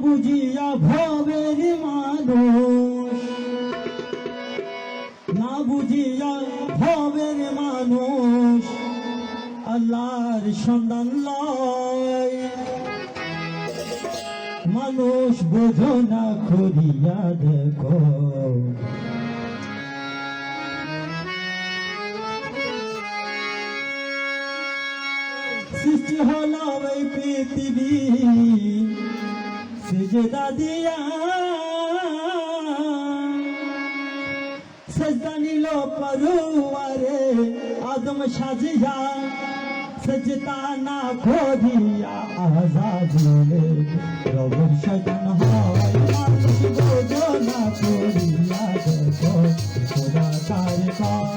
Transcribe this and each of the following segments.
বুঝিয়া ভবের মানুষ, না বুঝিয়া ভবের মানুষ আল্লাহর সন্ধান লয়। মানুষ বোঝো না করিয়া দেখো, সৃষ্টি হলো এই পৃথিবী সেজদা দিয়া, সেজদা নিল পরুয়ারে আদম সাজিয়া, সেজদা না করিয়া আজাদিলে রবের শয়তান হয়। মানুষ বোঝো না করিয়া দেখো খোদা কার কাজ।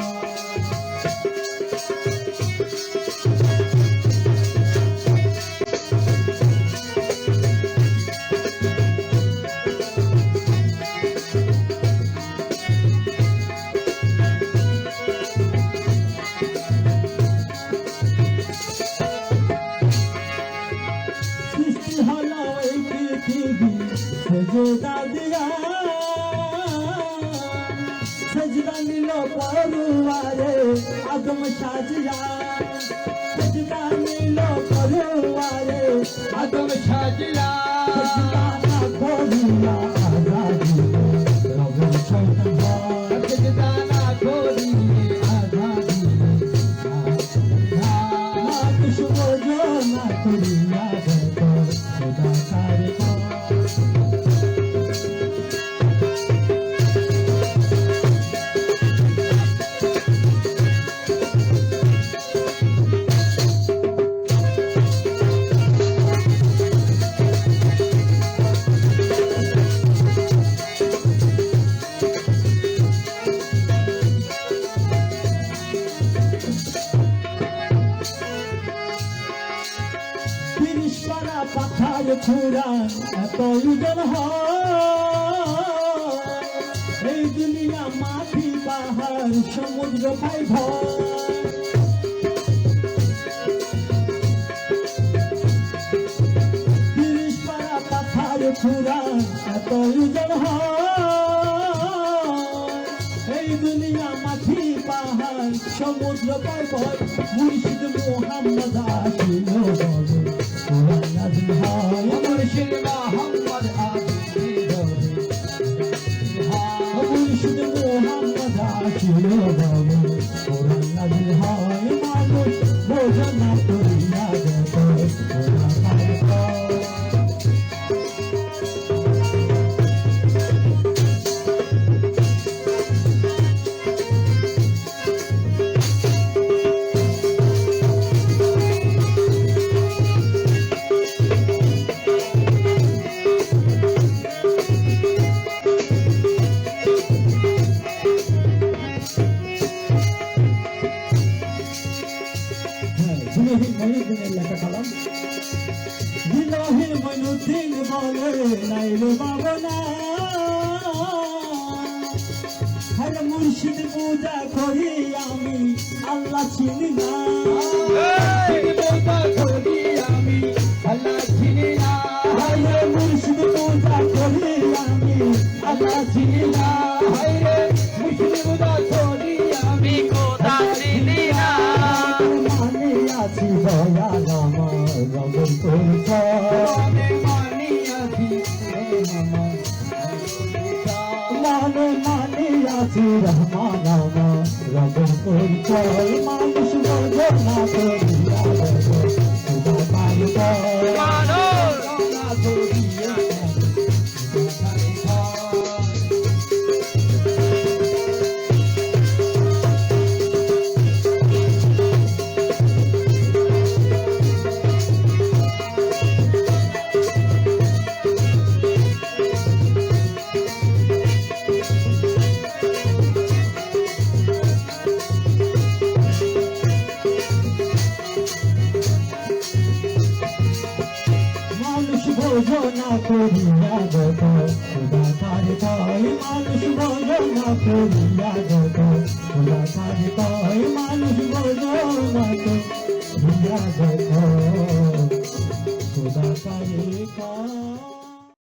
সেজদা দিয়া, সেজদা নিল পরুয়ারে আদম সাজিয়া, সেজদা নিল পরুয়ারে আদম সাজিয়া, সেজদা না করিয়া আজাদিলে রবের শয়তান হয়। সেজদা না করিয়া আজাদিলে মানুষ বোঝো না করিয়া দেখো খোদা কার কাজ। পাথার ছুড়া এত ওজন হয়, এই দুনিয়া মাটি পাহাড় সমুদ্র পাই ভয়। তিরিশ পারা পাথার ছুড়া এত ওজন হয়, এই দুনিয়া মাটি পাহাড় সমুদ্র পাই ভয়। মুর্শিদ মোহাম্মদ আসিল বলে কোরআন নাযিল হয়। মুর্শিদ মোহাম্মদ আসিল বলে, মুর্শিদ মোহাম্মদ আসিল বলে কোরআন নাযিল হয়। মানুষ বোঝো না করিয়া দেখো খোদা কার কাজ। জিলাহির মইনুদ্দিন বলে নাইলো বাবনা, হরে মুর্শিদ পূজা করি আমি আল্লাহ চিনি না, পূজা করি আমি আল্লাহ চিনি না, হরে মুর্শিদ পূজা করি আমি আল্লাহ চিনি না, হরে মুর্শিদ পূজা করি আমি খোদা চিনি না। মানে আছি দয়াল আমার রবের পরিচয়, মানে আছি মানে আছি রহমান আমার রবের পরিচয়। মানুষ বোঝো না করিয়া দেখো খোদা কার কাজ। মানুষ না করিয়া দেখো খোদা কার কাজ। বোঝো না করিয়া দেখো খোদা কার কাজ। মানুষ বোঝো না করিয়া দেখো খোদা কার কাজ। মানুষ বোঝো না করিয়া দেখো খোদা কার কাজ।